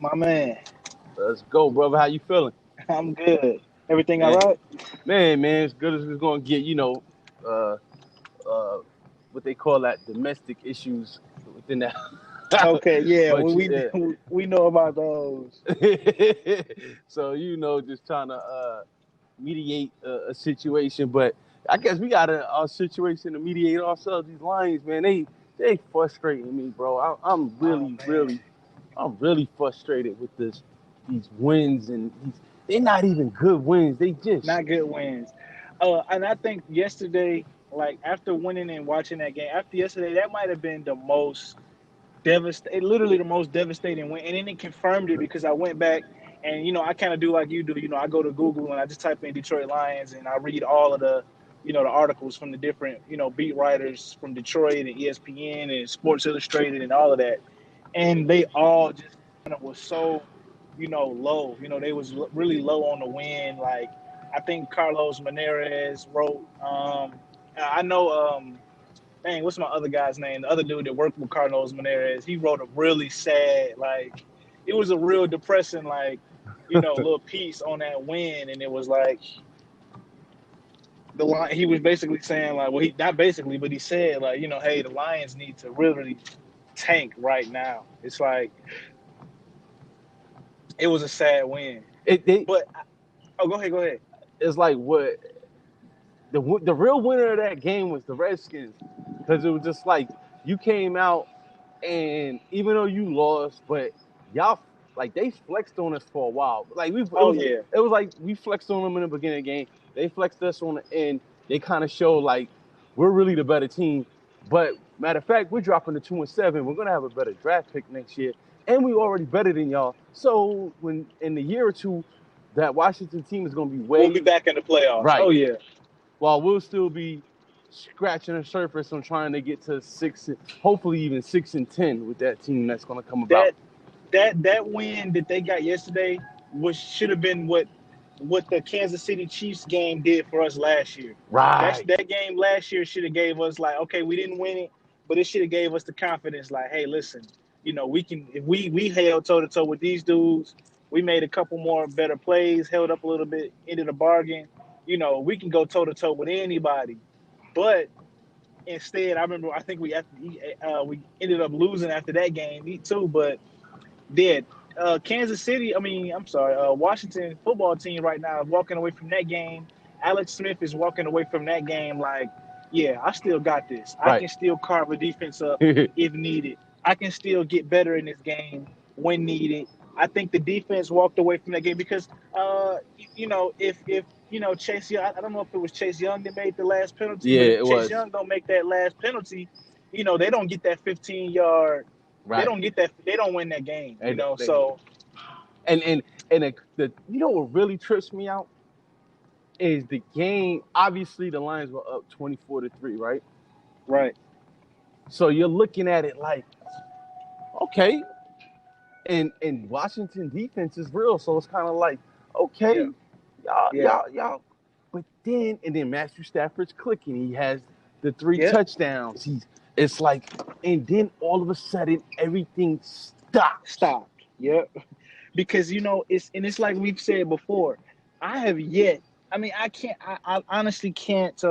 My man, Let's go, brother. How you feeling? I'm good. Everything all Man, right? man, as good as it's gonna get. Uh, uh, what they call that domestic issues within that. Okay, yeah, but we know about those. so just trying to mediate a situation. But I guess we got a situation to mediate ourselves. These Lions, man, they frustrating me, bro. I'm Oh really, man, really, I'm really frustrated with these wins and these. They're not even good wins. They just not good wins. And I think yesterday, like after winning and watching that game, after yesterday, that might have been the most devastating, literally the most devastating win. And then it confirmed it because I went back and I kind of do like you do. I go to Google and I just type in Detroit Lions and I read all of the articles from the different beat writers from Detroit and ESPN and Sports Illustrated and all of that, and they all just kind of was so low. They was really low on the win. Like I think Carlos Menarez wrote. I know. Dang, what's my other guy's name? The other dude that worked with Carlos Menarez. He wrote a really sad, like, it was a real depressing, like, little piece on that win, and it was like the line. He was basically saying like, well, he not basically, but he said like, hey, the Lions need to really tank right now. It's like it was a sad win, it they but oh, go ahead, go ahead. it's like what the real winner of that game was the Redskins because it was just like you came out and even though you lost, but y'all like they flexed on us for a while. Like Oh yeah, it was like we flexed on them in the beginning of the game. They flexed us on the end. They kind of showed like we're really the better team. But matter of fact, we're dropping to 2-7. We're gonna have a better draft pick next year, and we already better than y'all. So when in the year or two, that Washington team is gonna be we'll be way back in the playoffs. right, Oh yeah, while we'll still be scratching the surface on trying to get to hopefully even 6-10 with that team that's going to come about. that that win that they got yesterday was should have been what the Kansas City Chiefs game did for us last year. Right. That game last year should have gave us like, okay, we didn't win it, but it should have gave us the confidence like, hey, listen, we can if we held toe to toe with these dudes, we made a couple more better plays, held up a little bit, ended the bargain. We can go toe to toe with anybody. But instead, I remember I think we ended up losing after that game, me too, but did. Kansas City, I mean, I'm sorry, Washington football team right now is walking away from that game. Alex Smith is walking away from that game like, yeah, I still got this. I Right. can still carve a defense up if needed. I can still get better in this game when needed. I think the defense walked away from that game because, if Chase Young, I don't know if it was Chase Young that made the last penalty, Yeah, but if it Chase was. Young don't make that last penalty, they don't get that 15-yard, they Right. don't get that. They don't win that game. And So the what really trips me out is the game. Obviously, the Lions were up 24-3, right? right, So you're looking at it like, okay, and Washington defense is real, so it's kind of like, yeah, okay, yeah, y'all. But then Matthew Stafford's clicking. He has the three yep. touchdowns. It's like, and then all of a sudden everything stops. Stopped. Yep. Because it's like we've said before. I have yet. I mean, I can't. I honestly can't.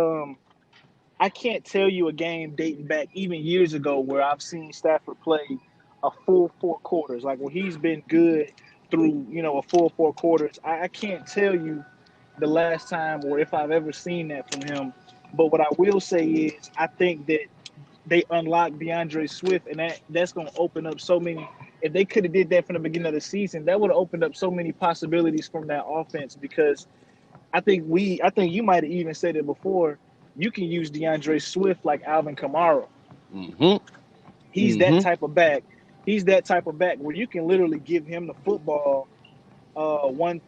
I can't tell you a game dating back even years ago where I've seen Stafford play a full 4 quarters, like where he's been good through a full 4 quarters. I can't tell you the last time or if I've ever seen that from him. But what I will say is, I think that they unlocked DeAndre Swift, and that's going to open up so many. If they could have did that from the beginning of the season, that would have opened up so many possibilities from that offense. Because I think you might have even said it before. You can use DeAndre Swift like Alvin Kamara. Mm-hmm. He's that Mm-hmm. type of back. He's that type of back where you can literally give him the football, one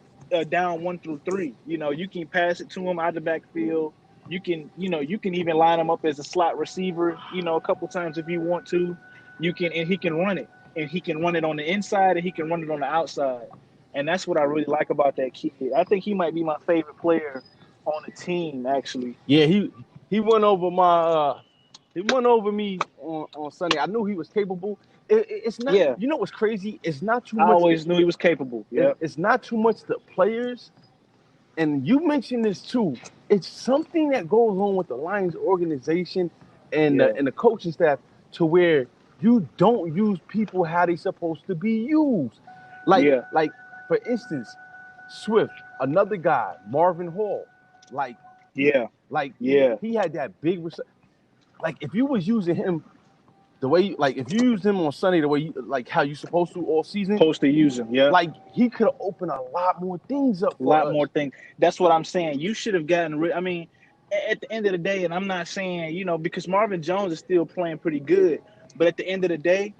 down 1 through 3. You can pass it to him out of the backfield. You can even line him up as a slot receiver. A couple times if you want to. And he can run it, and he can run it on the inside, and he can run it on the outside. And that's what I really like about that kid. I think he might be my favorite player on the team, actually. Yeah, he won over my he won over me on Sunday. I knew he was capable. It's not. Yeah, You know what's crazy? It's not too I much. always knew he was capable. Yep. It's not too much the players. And you mentioned this too. It's something that goes on with the Lions organization Yeah. and the coaching staff to where you don't use people how they supposed to be used. Yeah. Like for instance, Swift, another guy, Marvin Hall, like Yeah. like Yeah. he had that big like if you was using him the way like if you used him on Sunday the way like how you supposed to all season, Supposed to use him. Yeah. like he could have opened a lot more things up A for lot more us. things. That's what I'm saying. You should have gotten rid. I mean, at the end of the day, and I'm not saying because Marvin Jones is still playing pretty good, but at the end of the day,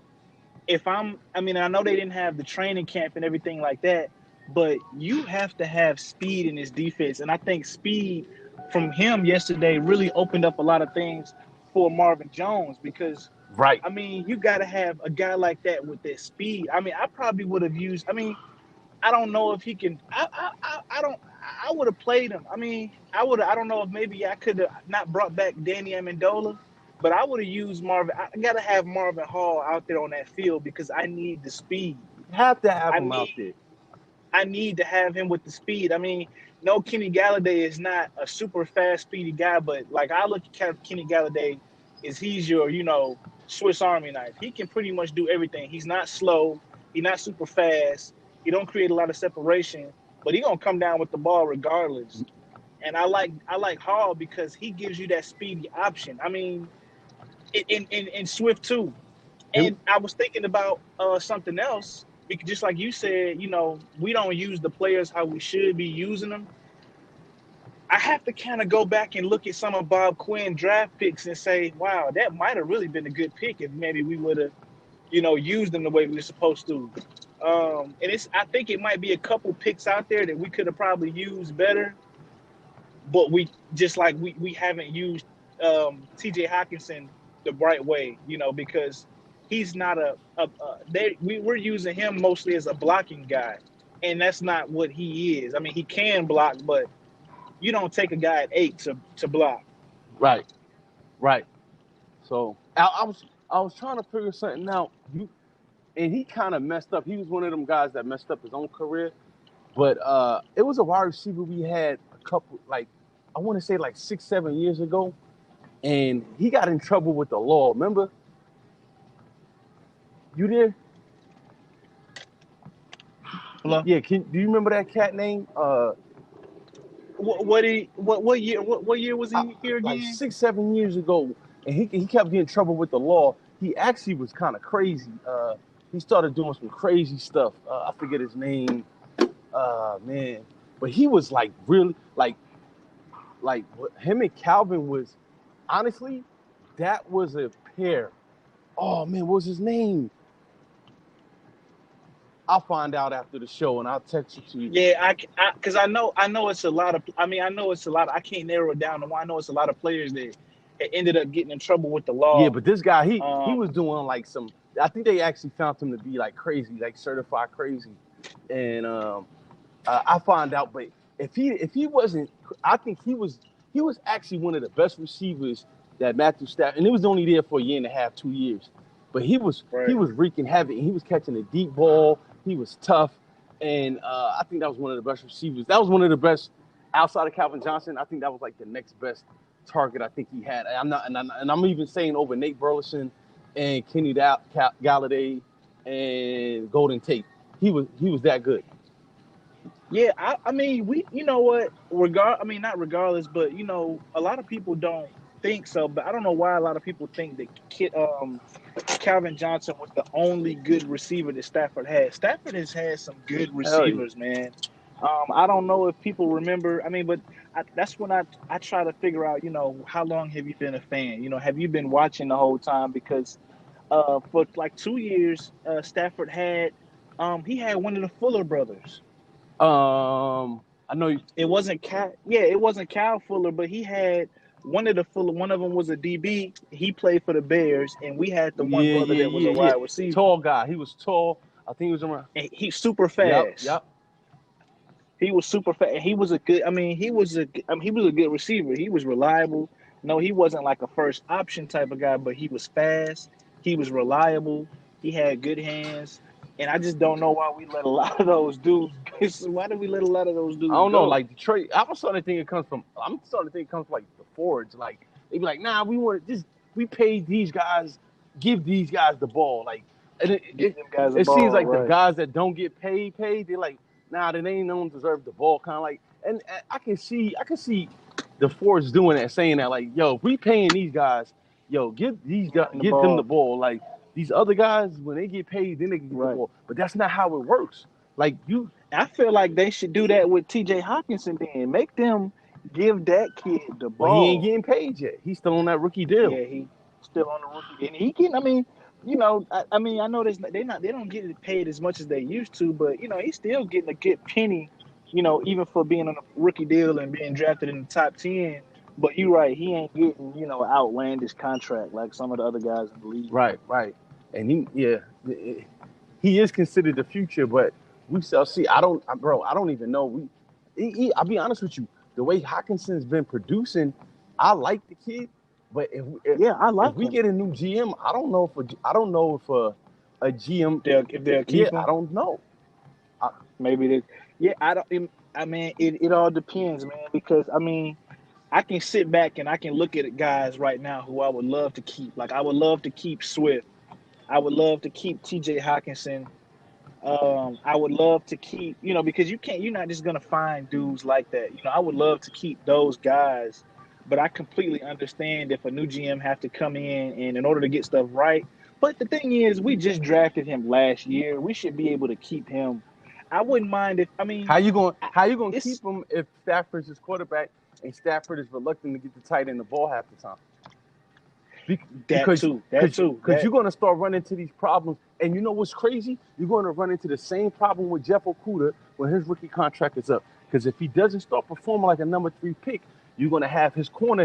I mean, I know they didn't have the training camp and everything like that, but you have to have speed in this defense, and I think speed from him yesterday really opened up a lot of things for Marvin Jones because. Right. I mean, you got to have a guy like that with that speed. I mean, I probably would have used. I mean, I don't know if he can. I don't. I would have played him. I mean, I would. I don't know if maybe I could have not brought back Danny Amendola, but I would have used Marvin. I got to have Marvin Hall out there on that field because I need the speed. Have to have I him out need. there. I need to have him with the speed. I mean, no, Kenny Galladay is not a super fast, speedy guy, but like I look at Kenny Galladay, he's your Swiss Army knife. He can pretty much do everything. He's not slow. He's not super fast. He don't create a lot of separation, but he gonna come down with the ball regardless. And I like Hall because he gives you that speedy option. I mean, in Swift too. Him, And I was thinking about something else because just like you said, we don't use the players how we should be using them. I have to kind of go back and look at some of Bob Quinn draft picks and say, wow, that might have really been a good pick if maybe we would have, used them the way we were supposed to. And I think it might be a couple picks out there that we could have probably used better, but we just like we haven't used T.J. Hockenson the right way, because he's not we're using him mostly as a blocking guy, and that's not what he is. I mean, he can block, but you don't take a guy at 8 to block. right, right. So I was trying to figure something out. And he kind of messed up. He was one of them guys that messed up his own career. But it was a wide receiver we had a couple, like I want to say like 6, 7 years ago, and he got in trouble with the law. Remember? You there? Hello? Yeah. Do you remember that cat name? What year was he here Like again? 6, 7 years ago, and he kept getting in trouble with the law. He actually was kind of crazy. He started doing some crazy stuff. I forget his name. Man, but he was like really like him and Calvin was honestly that was a pair. Oh man, what was his name? I'll find out after the show and I'll text it to you. Yeah, because I know it's a lot of. I mean, I know it's a lot. I can't narrow it down to one. I know it's a lot of players that ended up getting in trouble with the law. Yeah, but this guy he was doing like some. I think they actually found him to be like crazy, like certified crazy, and I found out. But if he wasn't, I think he was actually one of the best receivers that Matthew Stafford, and it was only there for a year and a half, 2 years. But he was wreaking havoc. And he was catching a deep ball. He was tough, and I think that was one of the best receivers. That was one of the best outside of Calvin Johnson. I think that was like the next best target I think he had. And I'm even saying over Nate Burleson and Kenny Galladay and Golden Tate. He was that good. Yeah, I mean, you know what? Not regardless, but a lot of people don't think so. But I don't know why a lot of people think that Calvin Johnson was the only good receiver that Stafford had. Stafford has had some good receivers, man. I don't know if people remember. I mean, but that's when I try to figure out, how long have you been a fan? Have you been watching the whole time? Because for like 2 years, Stafford had he had one of the Fuller brothers. I know it wasn't Cal. Yeah, it wasn't Cal Fuller, but he had one of the Fuller. One of them was a DB. He played for the Bears, and we had the one brother that was a wide receiver. Tall guy. He was tall. I think he was around. And he's super fast. Yep. He was super fast. He was a good. He was a good receiver. He was reliable. No, he wasn't like a first option type of guy, but he was fast. He was reliable. He had good hands, and I just don't know why we let a lot of those dudes. Why did we let a lot of those I dudes don't know, go? like Detroit. I'm starting to think it comes from like the forwards. Like they be like, nah, we paid these guys, give these guys the ball. Like, and Give them guys a it seems ball, like the right? guys that don't get paid, they're like, nah, they ain't don't deserve the ball. Kind of like, and I can see the forwards doing that, saying that like, yo, if we paying these guys, yo, give these Give guys, them the give them the ball, ball. Like these other guys, when they get paid, then they can get the right? ball. But that's not how it works. Like you, I feel like they should do that with T.J. Hawkinson. Then make them give that kid the but he ain't ball. getting paid yet. He's still on that rookie deal. Yeah, he still on the rookie, and he can. I mean, I mean, I know they don't get paid as much as they used to, but he's still getting a good penny. Even for being on a rookie deal and being drafted in the top 10. But you're right, he ain't getting an outlandish contract like some of the other guys in the league. Right. And he is considered the future, but we shall see. Bro, I don't even know. I'll be honest with you. The way Hawkinson's been producing, I like the kid, but Yeah, I if like we him. get a new GM, I don't know if a GM. If they'll Yeah, keep I him, don't know. I, maybe they. Yeah, I don't. I mean, it all depends, man. Because I mean, I can sit back and I can look at guys right now who I would love to keep. Like I would love to keep Swift. I would love to keep T.J. Hawkinson. I would love to keep, because you're not just gonna find dudes like that. I would love to keep those guys, but I completely understand if a new GM have to come in order to get stuff right. But the thing is, we just drafted him last year. We should be able to keep him. I wouldn't mind if, I mean, how you gonna it's keep him if Stafford's his quarterback and Stafford is reluctant to get the tight end the ball half the time? that Because too, that too, because you're going to start running into these problems. And you know what's crazy? You're going to run into the same problem with Jeff Okudah when his rookie contract is up. Because if he doesn't start performing like a number 3 pick, you're going to have his corner,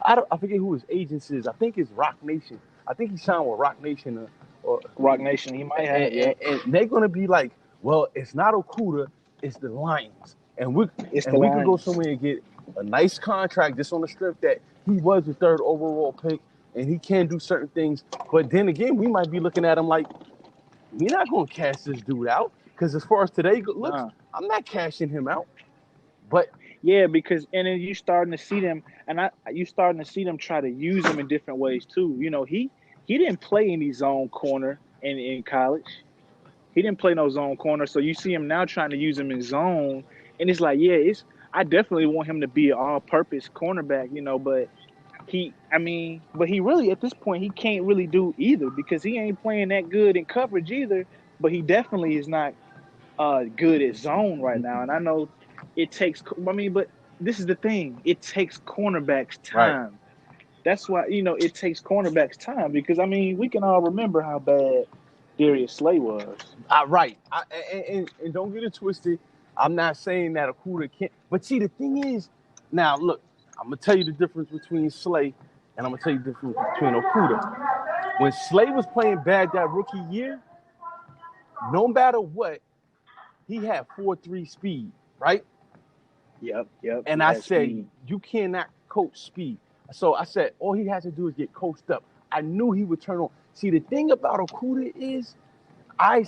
I forget who his agent is. I think it's Rock Nation. I think he signed with Rock Nation. Or Rock Nation. He might have, yeah. and they're going to be like, well, it's not Okudah, it's the Lions. It's the And we could go Lions. somewhere and get a nice contract just on the strength that he was the 3rd overall pick and he can do certain things. But then again, we might be looking at him like, we're not going to cash this dude out. Because as far as today looks, Nah. I'm not cashing him out. But Yeah, because and then you starting to see them, you starting to see them try to use him in different ways too. He didn't play any zone corner in college. He didn't play no zone corner, so you see him now trying to use him in zone, and it's like, yeah, I definitely want him to be an all-purpose cornerback, but but he really at this point he can't really do either because he ain't playing that good in coverage either. But he definitely is not good at zone right now. And I know it takes. I mean, but this is the thing: it takes cornerbacks right, time. That's why it takes cornerbacks time because I mean we can all remember how bad Darius Slay was. right. And don't get it twisted. I'm not saying that Okudah can't. But see, the thing is, now look, I'm gonna tell you the difference between Slay and I'm gonna tell you the difference between Okudah. When Slay was playing bad that rookie year, no matter what, he had 4.3 speed, right? Yep. And He I has said, speed. you cannot coach speed. So I said, all he has to do is get coached up. I knew he would turn on. See, the thing about Okudah is, I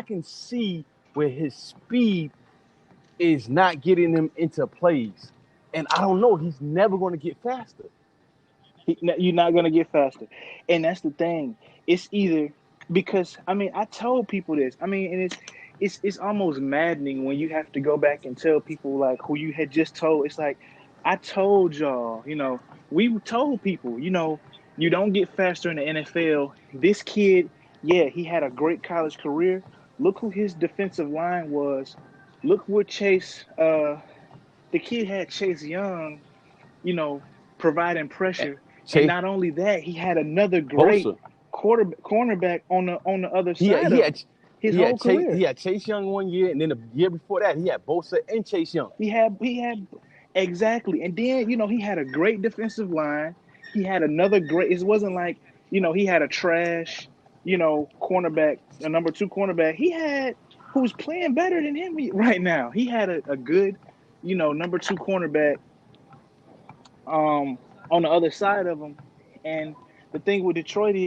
can see where his speed is not getting him into plays. And I don't know, he's never going to get faster. You're not gonna get faster, and that's the thing. It's either because I mean I told people this. I mean, and it's almost maddening when you have to go back and tell people like who you had just told. It's like I told y'all. We told people. You don't get faster in the NFL. This kid, yeah, he had a great college career. Look who his defensive line was. Look what Chase. The kid had Chase Young. You know, providing pressure. And Chase not only that, he had another great Bosa. cornerback on the other He had, side he of him had his whole He career. had Chase Young one year, and then the year before that, he had Bosa and Chase Young. He had exactly, and then he had a great defensive line. He had another great. It wasn't like he had a trash cornerback, a number 2 cornerback. He had who's playing better than him right now. He had a good number 2 cornerback on the other side of him, and the thing with Detroit is